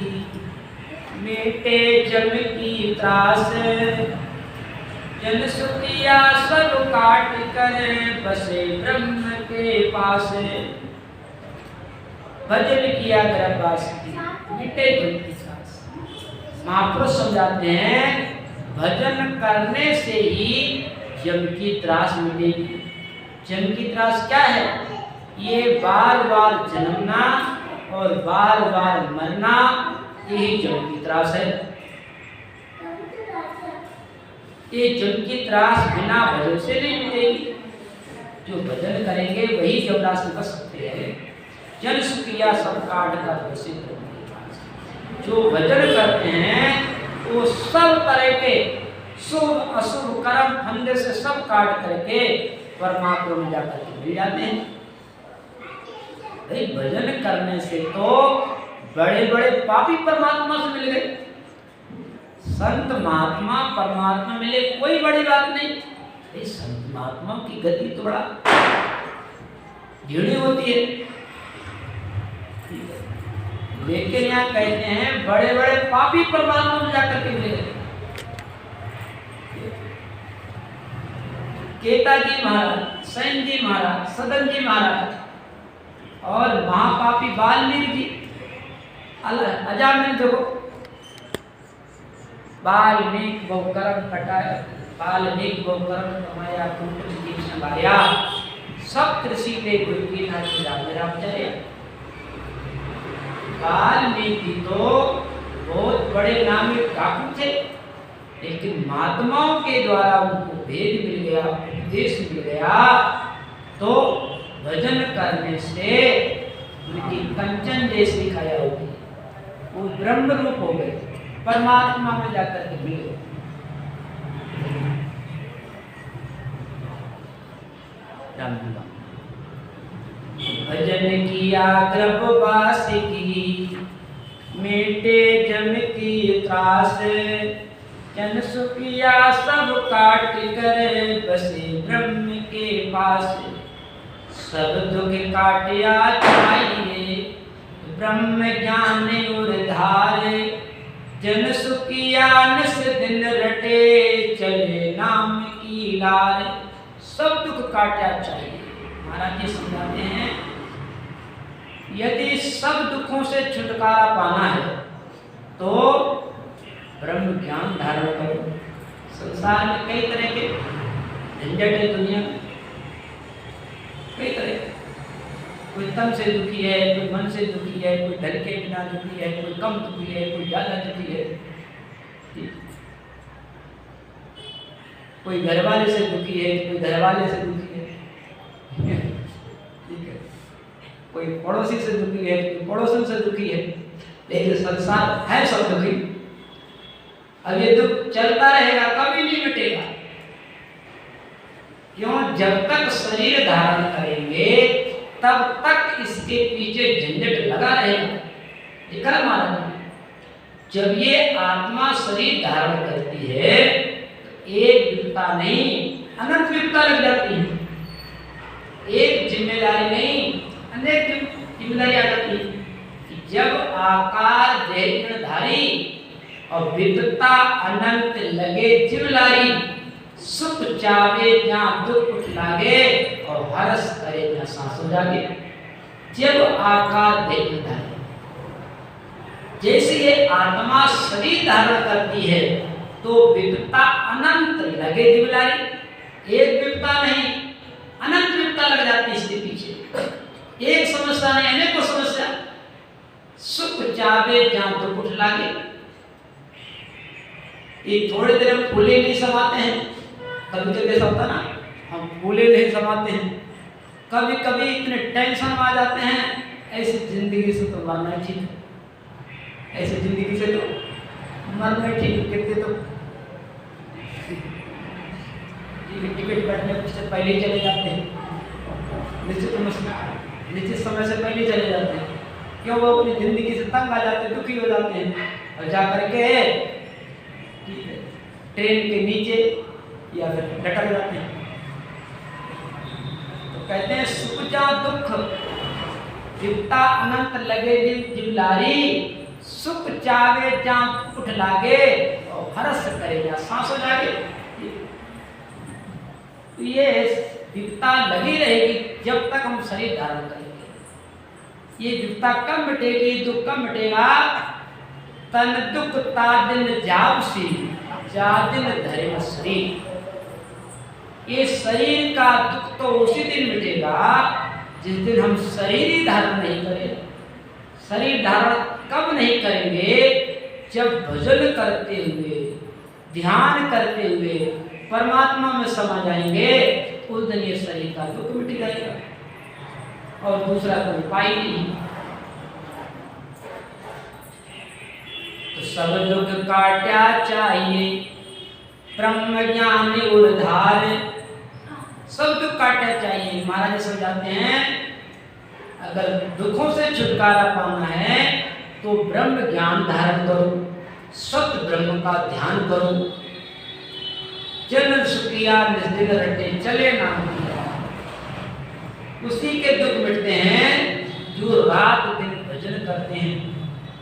B: मेटे जम की त्रास, जन सुखिया सब काट कर बसे ब्रह्म के पास। भजन किया गर्भवास की मिटे जम की त्रास। महापुरुष समझाते हैं भजन करने से ही जम की त्रास मिटेगी। जम की त्रास क्या है? ये बार बार जन्मना और बार बार मरना, यही जम की त्रास है। ये जम की त्रास बिना भजन से नहीं मिटेगी। जो भजन करेंगे वही जमरास में बच सकते हैं। जन सुखिया सब काट कर बसे ब्रह्म के पास। जो भजन करते हैं वो सब तरह के शुभ अशुभ कर्म फंदे से सब काट करके परमात्मा में जाकर के मिल जाते हैं। भाई भजन करने से तो बड़े बड़े पापी परमात्मा से मिल गए। संत महात्मा परमात्मा मिले कोई बड़ी बात नहीं। भाई संत महात्मा की गति तो बड़ा धीमी होती है, लेकिन यहाँ कहते हैं बड़े बड़े पापी परमात्मा में जाकर के मिले। केता जी महाराज, सैन जी महाराज, सदन जी महाराज और महापापी वाल्मीकि जी, अजामिल देखो, वाल्मीकि बहु कर्म कटाया, वाल्मीकि बहु कर्म कमाया, कुंठ जी संभाया, सब कृषि पे गुरु की नाच मेरा चले। वाल्मीकि तो बहुत बड़े नामी डाकू थे, लेकिन महात्माओं के द्वारा उनको भेद मिल गया, उपदेश मिल गया, तो भजन करने से उनकी कंचन जैसी काया होगी, वो ब्रह्म रूप हो गए, परमात्मा में जाकर के मिल गए। भजन किया गर्भवास की मेटे जम की त्रास, जन सुखिया सब काट कर बसे ब्रह्म के पास। सब दुख काटिया चाहिए ब्रह्म ज्ञान उधार, जन सुखिया निस दिन रटे चले नाम की लाल। सब दुख काटिया चाहिए। महाराज जी समझाते हैं यदि सब दुखों से छुटकारा पाना है तो ब्रह्म ज्ञान धारण करो। संसार में कई तरह के झंझट है, दुनिया में कई तरह। कोई तन से दुखी है, कोई मन से दुखी है, कोई धन के बिना दुखी है, कोई कम दुखी है, कोई ज्यादा दुखी है, कोई घर वाले से दुखी है, कोई घर वाले से दुखी है, ठीक है, कोई पड़ोसी से दुखी है, कोई पड़ोसन से दुखी है, लेकिन संसार है सब दुखी। अब ये दुख चलता रहेगा, कभी नहीं मिटेगा। क्यों? जब तक शरीर धारण करेंगे तब तक इसके पीछे झंझट लगा रहेगा। देखा महाराज, जब ये आत्मा शरीर धारण करती है तो एक विपदा नहीं अनंत विपदा लग जाती है। एक जिम्मेदारी नहीं अनेक जिम्मेदारी आ जाती है। जब आकार देहधारी और विपदा अनंत लगे जिम्मेदारी, सुख चावे जहाँ दुख उठ लागे और हर्ष करे न सांसों जागे। जब आकार देह धारे, जैसे ये आत्मा शरीर धारण करती है तो विपत्ता अनंत लगे दिवलारी। एक विपत्ता नहीं, अनंत विपत्ता लग जाती है इसके पीछे। एक समस्या नहीं, अनेकों समस्या। सुख चावे जहां तो कुछ लागे। ये थोड़ी देर हम फूले नहीं समाते हैं, कभी कभी ऐसा होता ना, हम फूले नहीं समाते हैं। कभी कभी इतने टेंशन में आ जाते हैं, ऐसी जिंदगी से तो मरना ही ठीक है। ऐसी जिंदगी से तो मरना ही ठीक है। कहते तो टिकट बैठने से पहले ही चले जाते हैं, निश्चित समय से पहले चले जाते हैं। क्यों? वो अपनी जिंदगी से तंग आ जाते हैं, दुखी हो जाते हैं, और जाकर के ट्रेन के नीचे या फिर लटक जाते हैं। तो कहते हैं सुख जा दुख विपत्ता अनंत लगे जिवलारी। सुख चावे जा उठ लागे और हर्ष करे या सांसों जागे। तो ये विपत्ता लगी रहेगी जब तक हम शरीर धारण करेंगे। ये विपत्ता कब मिटेगी, दुख कब मिटेगा? तन दुख ता दिन जावसी जा दिन धरे न शरीर। ये शरीर का दुख तो उसी दिन मिटेगा जिस दिन हम शरीर ही धारण नहीं करें। शरीर धारण कब नहीं करेंगे? जब भजन करते हुए, ध्यान करते हुए परमात्मा में समा जाएंगे, उस दिन ये शरीर का दुख मिट जाएगा और दूसरा कोई उपाय नहीं। तो सब दुख काट्या चाहिए ब्रह्म ज्ञान उद्धार। सब दुख काट्या चाहिए। महाराज समझाते हैं अगर दुखों से छुटकारा पाना है तो ब्रह्म ज्ञान धारण करो, सत्य ब्रह्म का ध्यान करो। जन सुखिया निस्दिन रटे चले नाम दिया। उसी के दुख मिटते हैं जो रात दिन भजन करते हैं,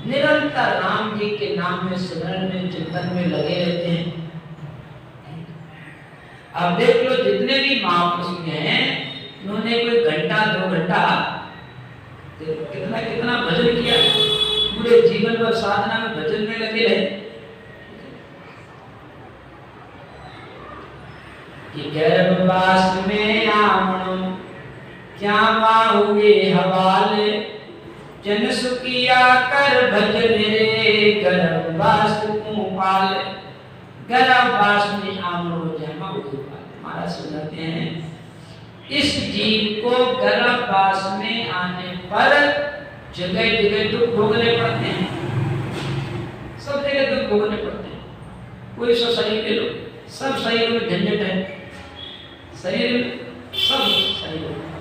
B: निरंतर राम जी के नाम में, स्मरण में, चिंतन में लगे रहते हैं। अब देख लो जितने भी महापुरुष हैं, उन्होंने कोई घंटा 2 घंटा कितना कितना भजन किया, पूरे जीवन भर साधना में भजन में लगे रहे। कि गर्भवास में आमणो क्या हुए हवाले। जन सुखिया कर भजन रे गर्भवास को पाल। गर्भवास में आमणो जमा हुए। महाराज सुनाते हैं इस जीव को गर्भवास में आने पर जगह जगह दुख भोगने पड़ते हैं। सब जगह दुख भोगने पड़ते हैं। कोई सा शरीर ले लो, सब शरीर में झंझट है। शरीर में सब शरीर में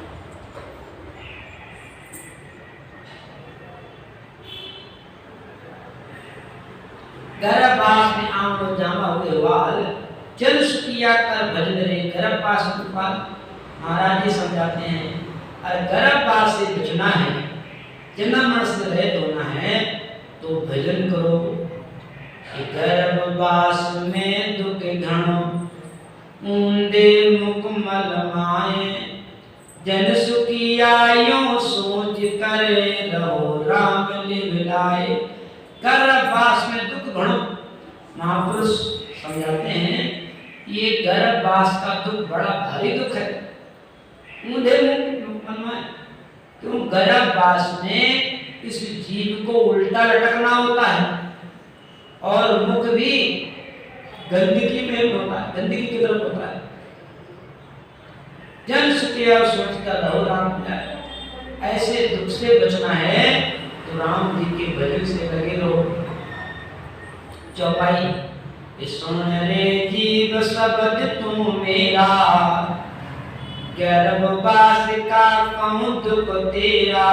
B: गर्भवास में आमणो जामा हुए वाल। जन सुखिया कर भजन रे गर्भवास पाल। महाराज जी समझाते हैं अगर गर्भवास से बचना है, जन्म मरण से रहित होना है तो भजन करो। गर्भवास में दुख घणो ऊंदे मुख मल माए। जन सुखिया यो सोच करे रहो राम लिवलाए। गर्भवास में दुख घणो। महापुरुष समझाते हैं ये गर्भवास का दुख बड़ा भारी दुख है। ऊंधे मुख मल माए, क्यों? गर्भवास में इस जीव को उल्टा लटकना होता है और मुख भी गंदगी में होता है, गंदगी की तरफ होता है। जन सुखिया सोच कर रहो राम जाए। ऐसे दुख से बचना है तो राम जी के भजन से लगे रहो। चौपाई सुन रे जीव शब्द तू मेरा। गर्भवास का कहूँ दुख तेरा।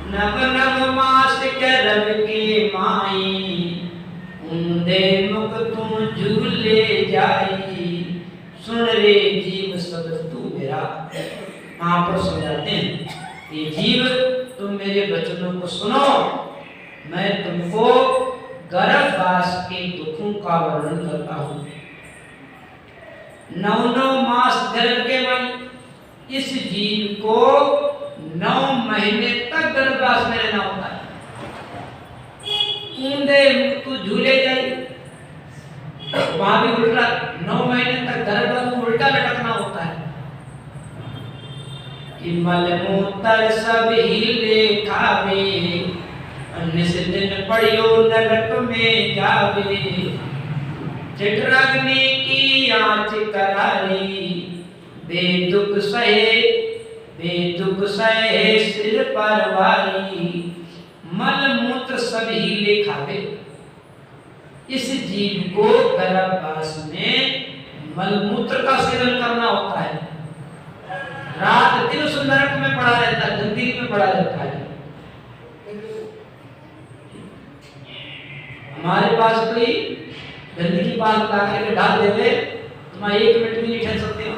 B: नव नव मास गर्भ के माई। ऊंधे मुख तू झूले जाई। सुन रे जीव शब्द तू मेरा। महापुरुष समझाते हैं ये जीव तुम मेरे वचनों को सुनो। मैं तुमको गर्भवास के दुखों का वर्णन करता हूँ। 9 मास गर्भ के माई। इस जीव को 9 महीने तक गर्भवास में रहना होता है। ऊंधे तू झूले जाए वहां भी उल्टा 9 महीने तक गर्भ में उल्टा लटकना होता है। कि मलमूत्र सब हिले खावे, निस दिन पड़ियो नरक में जावे। जठराग्नि की आँच करारी, बेदुख सहे सिर पर वारी। मलमूत्र सब हिले खावे। इस जीव को गर्भवास में मलमूत्र का सेवन करना होता है। रात दिन उस नरक में पड़ा रहता है, गंदगी में पड़ा रहता है। हमारे पास कोई गंदगी पास ला करके डाल देते तो मैं 1 मिनट भी नहीं ठहर सकते हो,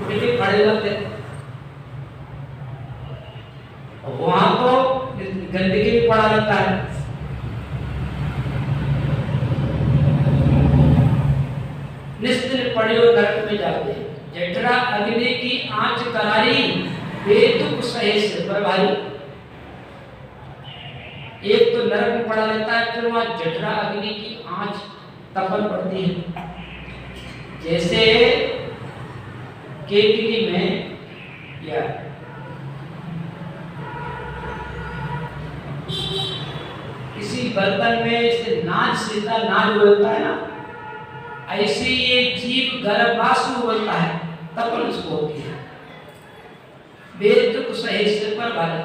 B: उठ के खड़े रहते। वहां तो गंदगी भी पड़ा रहता है। निश्चित पड़ियो नरक में जाते। जठरा अग्नि की आंच करारी, बेदुख सहे सिर पर भारी। एक तो नरक में पड़ा रहता है, फिर वहां जठरा अग्नि की आंच तपन पड़ती है। जैसे केतली में या किसी बर्तन में से नाच सीधा नाच बोलता है ना, ऐसे ये जीव गर्भवास में बोलता है, तपन उसको होती है। बेदुख सहे सिर पर भारी,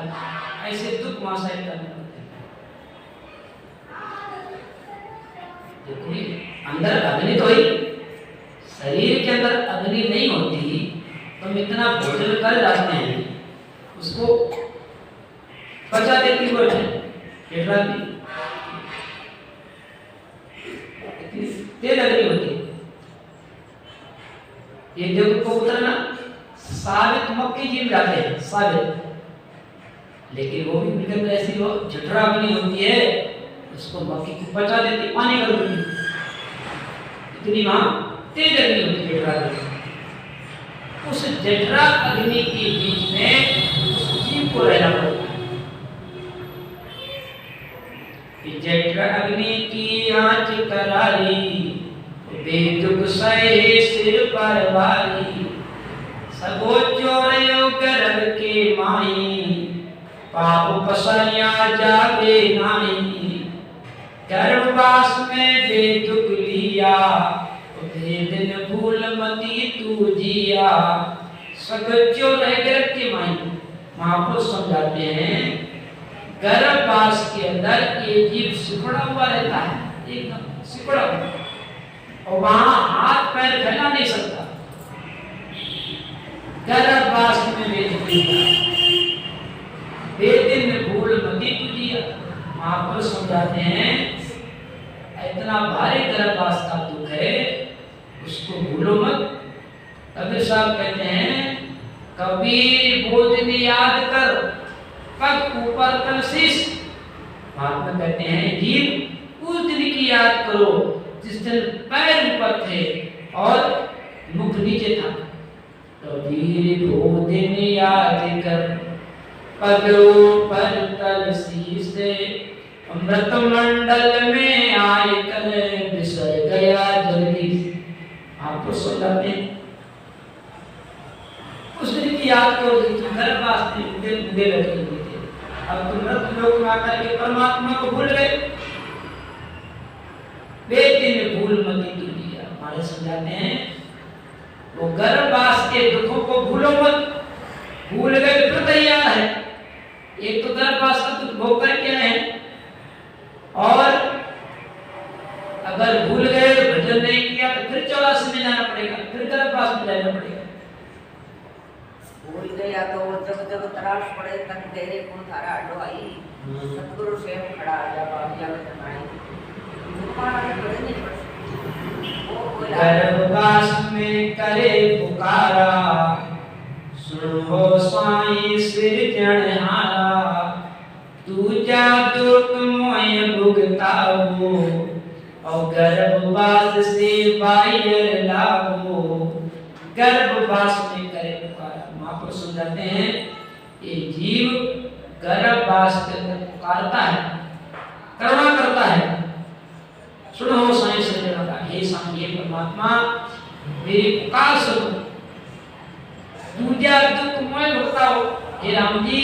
B: ऐसे दुख वहां सहन करने होते हैं। अंदर अग्नि तो ही, शरीर के अंदर अग्नि नहीं होती तो हम इतना भोजन कर जाते हैं, उसको पचा देती वो तेज अग्नि होती है। ये देखो कबूतर ना साबित मक्की जीव जाते हैं, साबित, लेकिन वो भी उनके अंदर ऐसी वो जठरा अग्नि होती है, उसको मक्की को पचा देती, पानी कर देती। इतनी वहां तेज अग्नि होती है जठरा अग्नि। उस जठरा अग्नि के बीच में उस जीव को रहना पड़ता है। जठरा अग्नि की आंच करारी, बेदुख सहे सिर पर भारी। सबो चोरयो गर्भ के माई, पाप पसरिया जावे नाई। गर्भवास में बेदुख लिया, दिन भूल मती तू जिया। सब चोर गर्भ के माई, महापुरुष समझाते हैं गर्भवास के अंदर ये जीव सिकुड़ा हुआ रहता है, एकदम सिकुड़ा हुआ, और वहां हाथ पैर फैला नहीं सकता। गर्भवास में बेदिन भूल मती तुझिया। महापुरुष समझाते हैं इतना भारी गर्भवास का दुख है, उसको भूलो मत। कबीर साहब कहते हैं कबीर बोझनी याद कर, पग ऊपर तल शीश। महात्मा कहते हैं जीव उस दिन की याद करो जिस दिन पैर ऊपर थे और मुख नीचे था। कबीर बोझन याद कर, पग ऊपर तल शीश। अमृत मंडल में आए कर बिसर गया जल्दी। आपको सुनाते उस दिन की याद करो जिस गर्भवास में दे लगे हुए थे। अब तुम मृत लोक में आकर के परमात्मा को भूल गए। बेदिन भूल मती तुझिया। हमारे समझाते हैं वो गर्भवास के दुखों को भूलो मत। भूल गए फिर तैयार है, एक तो गर्भवास का दुख भोग करके आए हैं, और अगर भूल गए भजन नहीं किया तो फिर 84 में जाना पड़ेगा, फिर गर्भवास में जाना पड़ेगा।
C: भूल गया तो जब जब तराश पड़े तन तेरे कौन थारा अड्डो आई। सतगुरु स्वयं खड़ा आजा बाबिया में तनाई।
B: गर्भवास में करे पुकारा, सुनो साईं सिरजनहारा। दूजा दुख मोय भुगताओ, और गर्भवास से बाहर लाओ। गर्भवास में करे पुकारा, महापुरुष समझाते हैं ये जीव गर्भवास करके पुकारता है, करुणा करता है। सुनो साईं सज्जनों का, हे स्वामी हे परमात्मा मेरी पुकार सुनो, दूजा दुख मैं भुगता हो। हे राम जी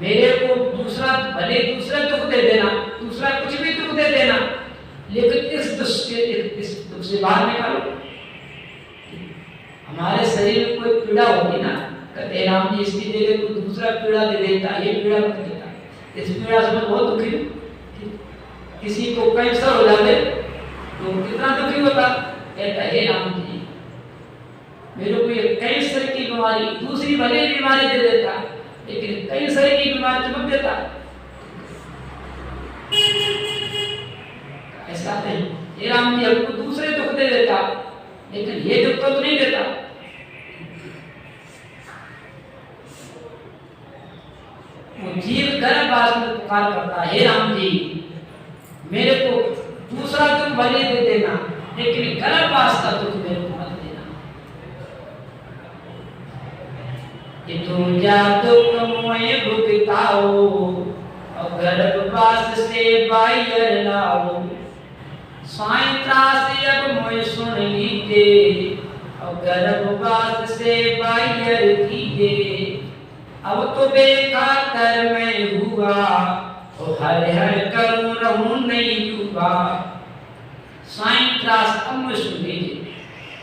B: मेरे को दूसरा भले दूसरा दुख दे देना, दूसरा कुछ भी दुख दे देना, लेकिन इस दुख से बाहर निकालो। हमारे शरीर में कोई पीड़ा होगी ना, कहते राम जी इसकी जगह कोई दूसरा पीड़ा दे देता, ये पीड़ा मत देता, इस पीड़ा से मैं बहुत दुखी हूँ। किसी को कैंसर हो जाते तो कितना दुखी होता, कहता हे राम जी मेरे को ये कैंसर की बीमारी, दूसरी भले बीमारी दे देता, लेकिन कैंसर की बीमारी तो मत देता। ऐसा नहीं, हे राम जी हमको दूसरे दुख दे देता, लेकिन ये दुख तो नहीं देता। वो जीव गर्भवास में पुकार करता, हे राम जी मेरे को दूसरा दुख भले दे देना, लेकिन गर्भवास का दुख मेरे को मत देना। ये दूजा दुख मैं भुगताओ और गर्भवास से बाहर लाओ। साईं त्रास अब मैं सुन लीजिए और गर्भवास से बाहर कीजिए। अब तो बेखातर मैं हुआ और हर हर करूं रहूं नहीं डूबा। साईं त्रास अब मैं सुन लीजिए।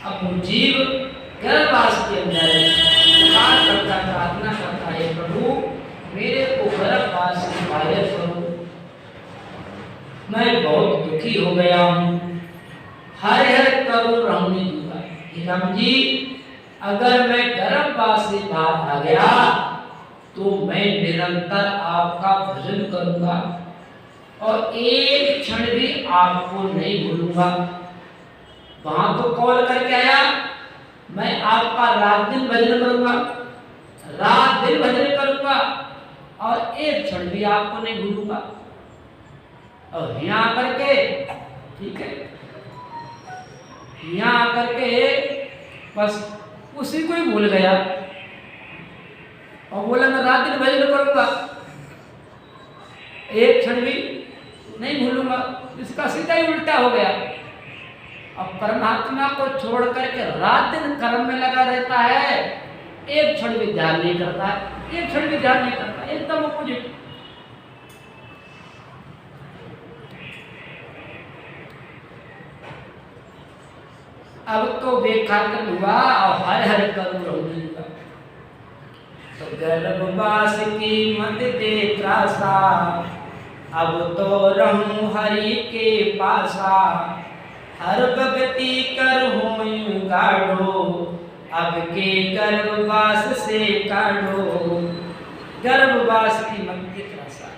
B: अब वो जीव गर्भवास के अंदर पुकार करता, प्रार्थना करता है प्रभु मेरे को गर्भवास से बाहर करो, मैं बहुत दुखी हो गया हूँ, हर हर करूं रहूं नहीं डूबा। राम जी अगर मैं गर्भवास से बाहर आ गया तो मैं निरंतर आपका भजन करूंगा और एक क्षण भी आपको नहीं भूलूंगा। वहां तो कॉल करके आया, मैं आपका रात दिन भजन करूंगा, रात दिन भजन करूंगा और एक क्षण भी आपको नहीं भूलूंगा। और यहाँ आकर के ठीक है, यहाँ आकर के बस उसी को ही भूल गया और बोला मैं रात दिन भजन करूंगा, एक क्षण भी नहीं भूलूंगा। इसका सीधा ही उल्टा हो गया। अब परमात्मा को छोड़ करके रात दिन कर्म में लगा रहता है, एक क्षण भी ध्यान नहीं करता है, एक क्षण भी ध्यान नहीं करता, एकदम अपोजिट। अब तो बेखातर हुआ और हर हर करूं रहूंगा। तो गर्भवास की मत दे त्रासा, अब तो रहूं हरि के पासा। हर भक्ति कर हूं गाढ़ो, अब के गर्भवास से काढ़ो। गर्भवास की मत दे त्रासा,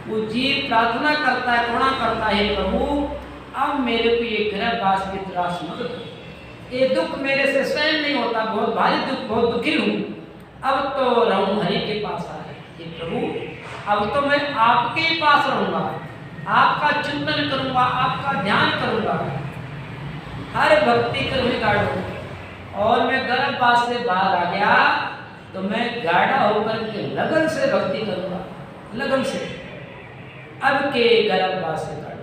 B: वो जीव प्रार्थना करता है, करुणा करता है प्रभु अब मेरे को ये गर्भवास की त्रास मत दो, ये दुख मेरे से सहन नहीं होता, बहुत भारी दुख, बहुत दुखी हूँ। अब तो रहूं हरि के पास आए, ये प्रभु अब तो मैं आपके ही पास रहूंगा, आपका चिंतन करूंगा, आपका ध्यान करूंगा, हर भक्ति करूंगी गाढ़ो। और मैं गर्भवास से बाहर आ गया तो मैं गाढ़ा होकर के लगन से भक्ति करूंगा, लगन से। अब के गर्भवास से काढ़ो,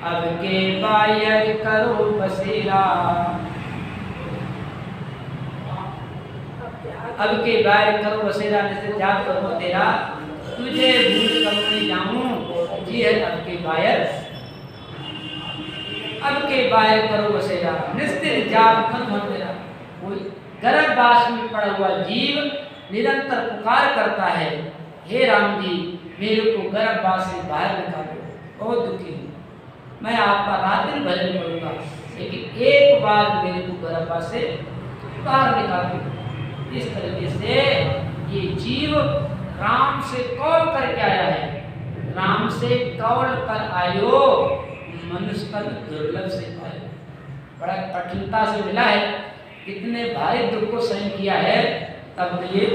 B: अब के बाहर करो बसेरा। अब के बाहर करो बसेरा, जैसे जाप करो तेरा, तुझे भूल कर नहीं जाऊं जी है। अब के बाहर, अब के बाहर करो बसेरा, निस्तिर जाप कर मन तेरा। कोई गर्भवास में पड़ा हुआ जीव निरंतर पुकार करता है, हे राम जी मेरे को गर्भवास से बाहर निकालो, बहुत दुखी हूँ, मैं आपका रात दिन भजन करूंगा, लेकिन एक बार मेरे को गर्भवास से बाहर निकाल दो। इस तरीके से ये जीव राम से कौल करके आया है, राम से कौल कर आयो, मनुष्य का दुर्लभ से पायो। बड़ा कठिनता से मिला है, कितने भारी दुख को सहन किया है, तब ये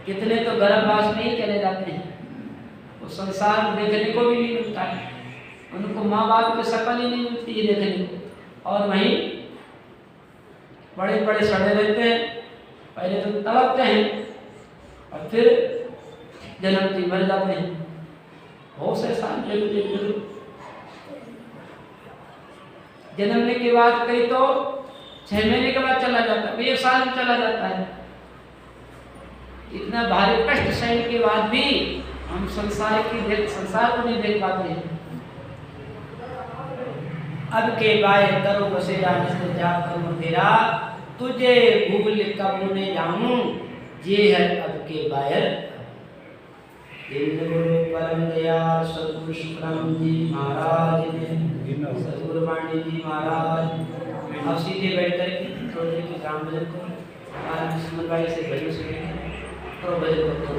B: कितने तो गर्भवास में ही चले जाते हैं, वो संसार में देखने को भी नहीं मिलता है, उनको माँ बाप की शक्ल ही नहीं मिलती है देखने को, और वहीं बड़े बड़े सड़े रहते हैं, पहले तो तड़पते हैं और फिर जन्मती मर जाते हैं। बहुत से साल जन्मने के बाद कई तो 6 महीने के बाद चला जाता है, 1 साल में चला जाता है। इतना भारी कष्ट सहने के बाद भी हम संसार को नहीं देख पाते हैं।
A: अब के बाय करो बसेरा निस्तर जाप करो तेरा, तुझे भूल कब ने जाऊं ये है अब के बायर। गुरु परम दयाल सतगुरु शुक्राम जी महाराज ने, सतगुरु पांडे जी महाराज। अब सीधे बैठ कर के थोड़ी देर की राम भजन को आराम से से भजन सुनेंगे। तो भजन को